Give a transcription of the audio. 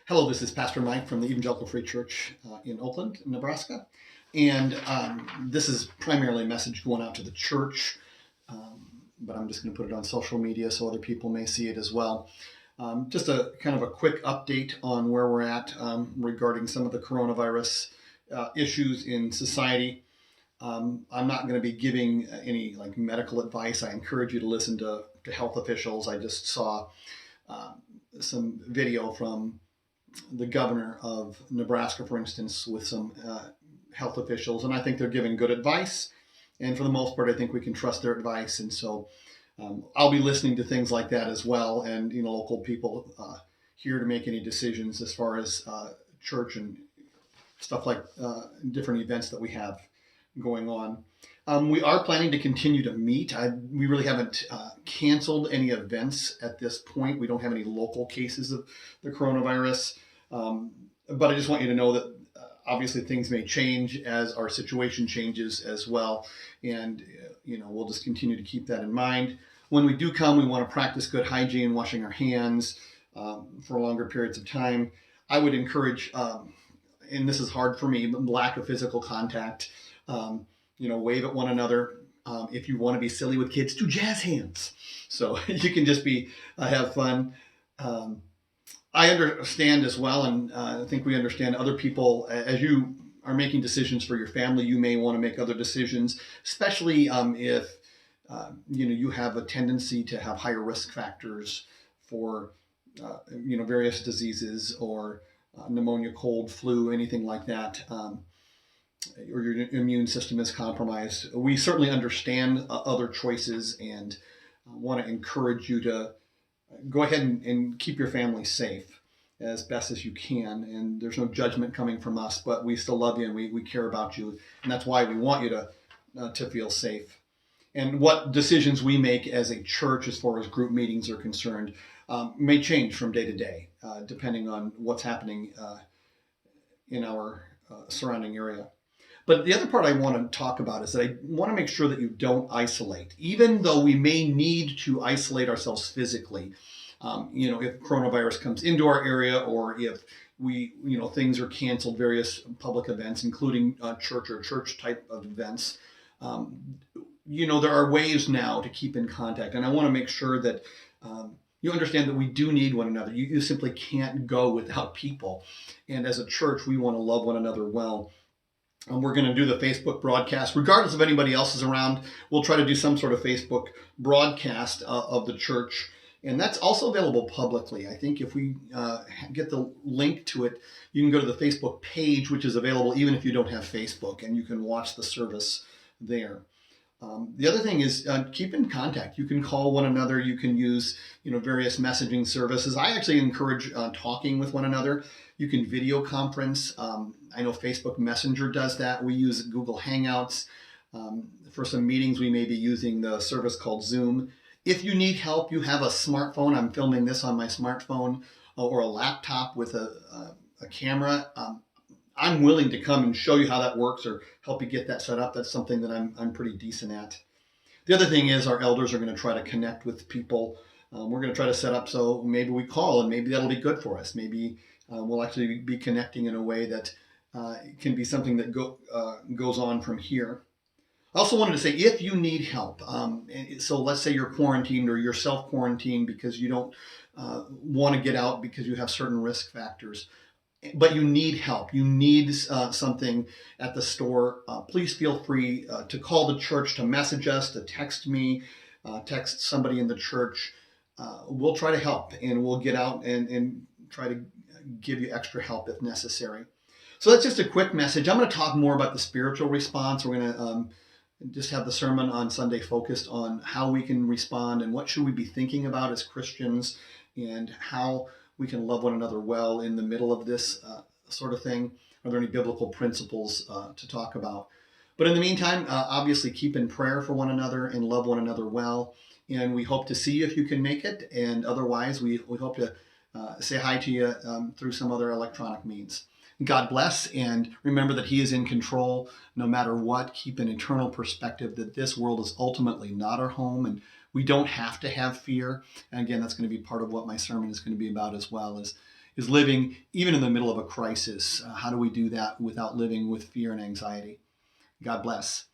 Hello, this is Pastor Mike from the Evangelical Free Church in Oakland, Nebraska. And this is primarily a message going out to the church, but I'm just going to put it on social media so other people may see it as well. Just a kind of a quick update on where we're at regarding some of the coronavirus issues in society. I'm not going to be giving any medical advice. I encourage you to listen to health officials. I just saw some video from the governor of Nebraska, for instance, with some health officials, and I think they're giving good advice. And for the most part, I think we can trust their advice. And so I'll be listening to things like that as well, and local people here to make any decisions as far as church and stuff like different events that we have going on. We are planning to continue to meet. We really haven't canceled any events at this point. We don't have any local cases of the coronavirus. But I just want you to know that obviously things may change as our situation changes as well. And, we'll just continue to keep that in mind. When we do come, we want to practice good hygiene, washing our hands for longer periods of time. I would encourage, and this is hard for me, but lack of physical contact. Wave at one another. If you want to be silly with kids, do jazz hands. So you can just have fun. I understand as well, and I think we understand other people. As you are making decisions for your family, you may want to make other decisions, especially if you have a tendency to have higher risk factors for various diseases or pneumonia, cold, flu, anything like that. Or your immune system is compromised. We certainly understand other choices and want to encourage you to go ahead and keep your family safe as best as you can. And there's no judgment coming from us, but we still love you and we care about you. And that's why we want you to feel safe. And what decisions we make as a church as far as group meetings are concerned may change from day to day, depending on what's happening in our surrounding area. But the other part I want to talk about is that I want to make sure that you don't isolate. Even though we may need to isolate ourselves physically, if coronavirus comes into our area or if things are canceled, various public events, including church or church type of events, there are ways now to keep in contact. And I want to make sure that you understand that we do need one another. You simply can't go without people. And as a church, we want to love one another well. We're going to do the Facebook broadcast. Regardless of anybody else is around, we'll try to do some sort of Facebook broadcast of the church. And that's also available publicly. I think if we get the link to it, you can go to the Facebook page, which is available even if you don't have Facebook, and you can watch the service there. The other thing is keep in contact. You can call one another. You can use various messaging services. I actually encourage talking with one another. You can video conference. I know Facebook Messenger does that. We use Google Hangouts. For some meetings, we may be using the service called Zoom. If you need help, you have a smartphone. I'm filming this on my smartphone or a laptop with a camera. I'm willing to come and show you how that works or help you get that set up. That's something that I'm pretty decent at. The other thing is our elders are going to try to connect with people. We're going to try to set up so maybe we call and maybe that'll be good for us. Maybe we'll actually be connecting in a way that can be something that goes on from here. I also wanted to say, if you need help, so let's say you're quarantined or you're self-quarantined because you don't want to get out because you have certain risk factors, but you need help, you need something at the store, please feel free to call the church, to message us, to text me, text somebody in the church. We'll try to help and we'll get out and try to give you extra help if necessary. So that's just a quick message. I'm going to talk more about the spiritual response. We're going to just have the sermon on Sunday focused on how we can respond and what should we be thinking about as Christians and how we can love one another well in the middle of this sort of thing. Are there any biblical principles to talk about? But in the meantime, obviously keep in prayer for one another and love one another well. And we hope to see you if you can make it. And otherwise, we hope to say hi to you through some other electronic means. God bless, and remember that He is in control no matter what. Keep an eternal perspective that this world is ultimately not our home, and We don't have to have fear. And again, that's going to be part of what my sermon is going to be about as well, is living even in the middle of a crisis. How do we do that without living with fear and anxiety? God bless.